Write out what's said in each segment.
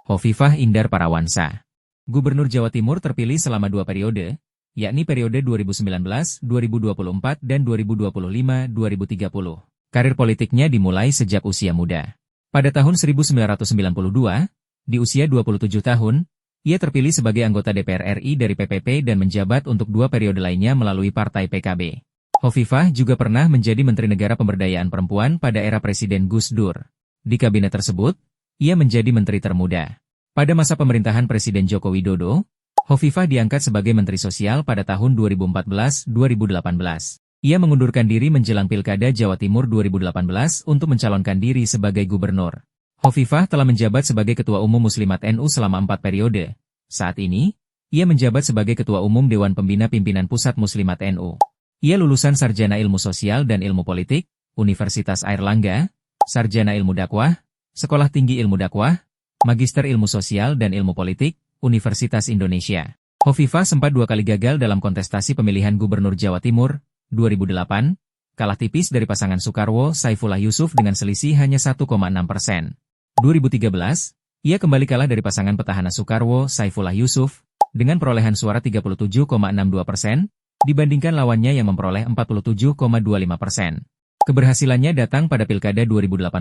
Hovifah Indar Parawansa. Gubernur Jawa Timur terpilih selama 2 periode, yakni periode 2019, 2024, dan 2025-2030. Karir politiknya dimulai sejak usia muda. Pada tahun 1992, di usia 27 tahun, ia terpilih sebagai anggota DPR RI dari PPP dan menjabat untuk 2 periode lainnya melalui Partai PKB. Hovifah juga pernah menjadi Menteri Negara Pemberdayaan Perempuan pada era Presiden Gus Dur. Di kabinet tersebut, ia menjadi menteri termuda. Pada masa pemerintahan Presiden Joko Widodo, Hovifah diangkat sebagai Menteri Sosial pada tahun 2014-2018. Ia mengundurkan diri menjelang Pilkada Jawa Timur 2018 untuk mencalonkan diri sebagai gubernur. Hovifah telah menjabat sebagai Ketua Umum Muslimat NU selama 4 periode. Saat ini, ia menjabat sebagai Ketua Umum Dewan Pembina Pimpinan Pusat Muslimat NU. Ia lulusan Sarjana Ilmu Sosial dan Ilmu Politik, Universitas Airlangga, Sarjana Ilmu Dakwah, Sekolah Tinggi Ilmu Dakwah, Magister Ilmu Sosial dan Ilmu Politik, Universitas Indonesia. Hovifah sempat 2 kali gagal dalam kontestasi pemilihan Gubernur Jawa Timur, 2008, kalah tipis dari pasangan Soekarwo Saifullah Yusuf dengan selisih hanya 1,6%. 2013, ia kembali kalah dari pasangan petahana Soekarwo Saifullah Yusuf, dengan perolehan suara 37,62%, dibandingkan lawannya yang memperoleh 47,25%. Keberhasilannya datang pada Pilkada 2018,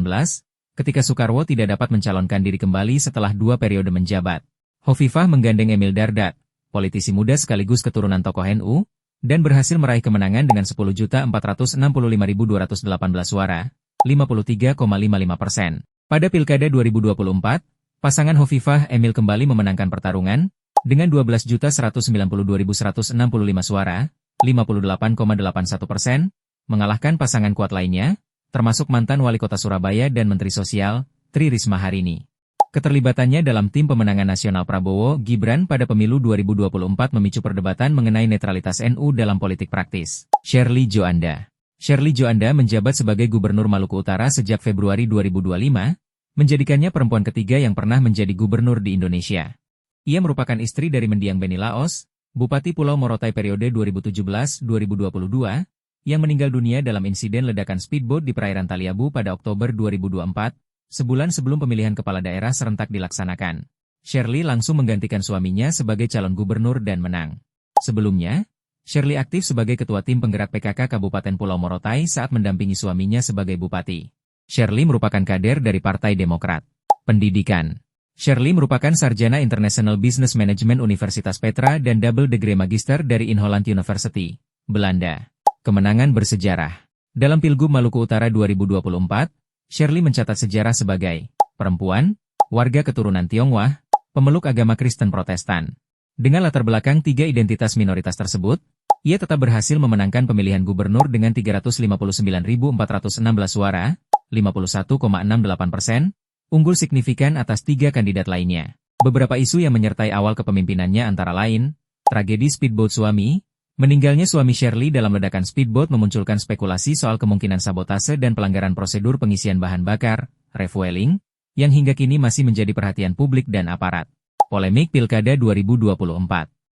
ketika Soekarwo tidak dapat mencalonkan diri kembali setelah 2 periode menjabat. Hovifah menggandeng Emil Dardak, politisi muda sekaligus keturunan tokoh NU, dan berhasil meraih kemenangan dengan 10.465.218 suara, 53,55%. Pada Pilkada 2024, pasangan Hovifah Emil kembali memenangkan pertarungan, dengan 12.192.165 suara, 58,81%, mengalahkan pasangan kuat lainnya, termasuk mantan Wali Kota Surabaya dan Menteri Sosial, Tri Risma Harini. Keterlibatannya dalam tim pemenangan nasional Prabowo Gibran pada pemilu 2024 memicu perdebatan mengenai netralitas NU dalam politik praktis. Sherly Joanda. Sherly Joanda menjabat sebagai Gubernur Maluku Utara sejak Februari 2025, menjadikannya perempuan ketiga yang pernah menjadi gubernur di Indonesia. Ia merupakan istri dari Mendiang Beni Laos, Bupati Pulau Morotai periode 2017-2022, yang meninggal dunia dalam insiden ledakan speedboat di perairan Taliabu pada Oktober 2024, sebulan sebelum pemilihan kepala daerah serentak dilaksanakan. Sherly langsung menggantikan suaminya sebagai calon gubernur dan menang. Sebelumnya, Sherly aktif sebagai ketua tim penggerak PKK Kabupaten Pulau Morotai saat mendampingi suaminya sebagai bupati. Sherly merupakan kader dari Partai Demokrat. Pendidikan. Sherly merupakan sarjana International Business Management Universitas Petra dan double degree magister dari Inholand University, Belanda. Kemenangan bersejarah. Dalam Pilgub Maluku Utara 2024, Sherly mencatat sejarah sebagai perempuan, warga keturunan Tionghoa, pemeluk agama Kristen Protestan. Dengan latar belakang 3 identitas minoritas tersebut, ia tetap berhasil memenangkan pemilihan gubernur dengan 359.416 suara, 51,68%, unggul signifikan atas 3 kandidat lainnya. Beberapa isu yang menyertai awal kepemimpinannya antara lain, tragedi speedboat suami, meninggalnya suami Sherly dalam ledakan speedboat memunculkan spekulasi soal kemungkinan sabotase dan pelanggaran prosedur pengisian bahan bakar, refueling, yang hingga kini masih menjadi perhatian publik dan aparat. Polemik Pilkada 2024.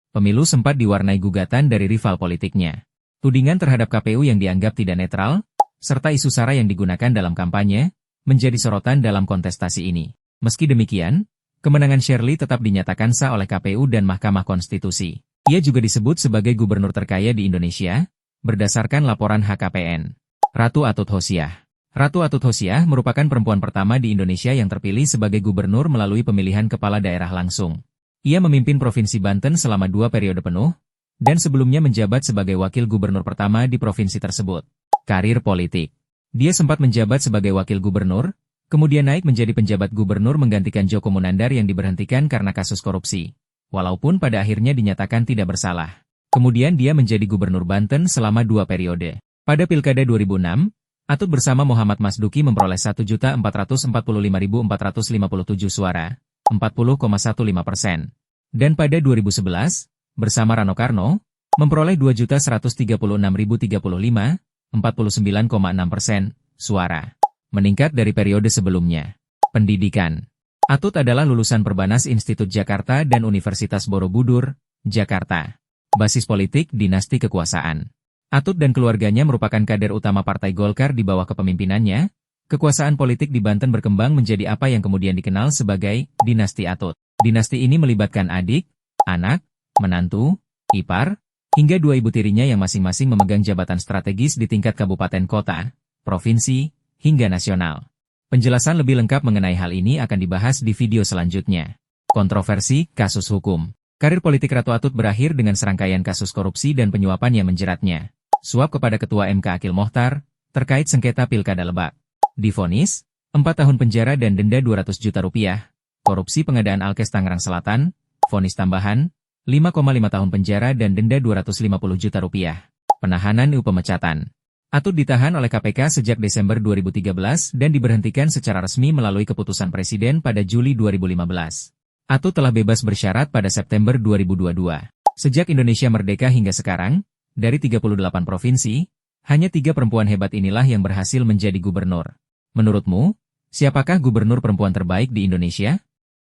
Pemilu sempat diwarnai gugatan dari rival politiknya. Tudingan terhadap KPU yang dianggap tidak netral, serta isu SARA yang digunakan dalam kampanye, menjadi sorotan dalam kontestasi ini. Meski demikian, kemenangan Sherly tetap dinyatakan sah oleh KPU dan Mahkamah Konstitusi. Ia juga disebut sebagai gubernur terkaya di Indonesia, berdasarkan laporan HKPN. Ratu Atut Hosiah. Ratu Atut Hosiah merupakan perempuan pertama di Indonesia yang terpilih sebagai gubernur melalui pemilihan kepala daerah langsung. Ia memimpin Provinsi Banten selama 2 periode penuh, dan sebelumnya menjabat sebagai wakil gubernur pertama di provinsi tersebut. Karir politik. Dia sempat menjabat sebagai wakil gubernur, kemudian naik menjadi penjabat gubernur menggantikan Joko Munandar yang diberhentikan karena kasus korupsi. Walaupun pada akhirnya dinyatakan tidak bersalah. Kemudian dia menjadi gubernur Banten selama 2 periode. Pada Pilkada 2006, Atut bersama Muhammad Masduki memperoleh 1.445.457 suara, 40,15%. Dan pada 2011, bersama Rano Karno, memperoleh 2.136.035, 49,6% suara. Meningkat dari periode sebelumnya. Pendidikan. Atut adalah lulusan Perbanas Institut Jakarta dan Universitas Borobudur, Jakarta. Basis politik dinasti kekuasaan. Atut dan keluarganya merupakan kader utama Partai Golkar di bawah kepemimpinannya, Kekuasaan politik di Banten berkembang menjadi apa yang kemudian dikenal sebagai Dinasti Atut. Dinasti ini melibatkan adik, anak, menantu, ipar, hingga dua ibu tirinya yang masing-masing memegang jabatan strategis di tingkat kabupaten kota, provinsi, hingga nasional. Penjelasan lebih lengkap mengenai hal ini akan dibahas di video selanjutnya. Kontroversi, kasus hukum. Karir politik Ratu Atut berakhir dengan serangkaian kasus korupsi dan penyuapan yang menjeratnya. Suap kepada Ketua MK Akil Mohtar, terkait sengketa Pilkada Lebak. Divonis, 4 tahun penjara dan denda 200 juta rupiah. Korupsi pengadaan Alkes Tangerang Selatan, vonis tambahan, 5,5 tahun penjara dan denda 250 juta rupiah. Penahanan pemecatan. Atut ditahan oleh KPK sejak Desember 2013 dan diberhentikan secara resmi melalui keputusan Presiden pada Juli 2015. Atut telah bebas bersyarat pada September 2022. Sejak Indonesia merdeka hingga sekarang, dari 38 provinsi, hanya 3 perempuan hebat inilah yang berhasil menjadi gubernur. Menurutmu, siapakah gubernur perempuan terbaik di Indonesia?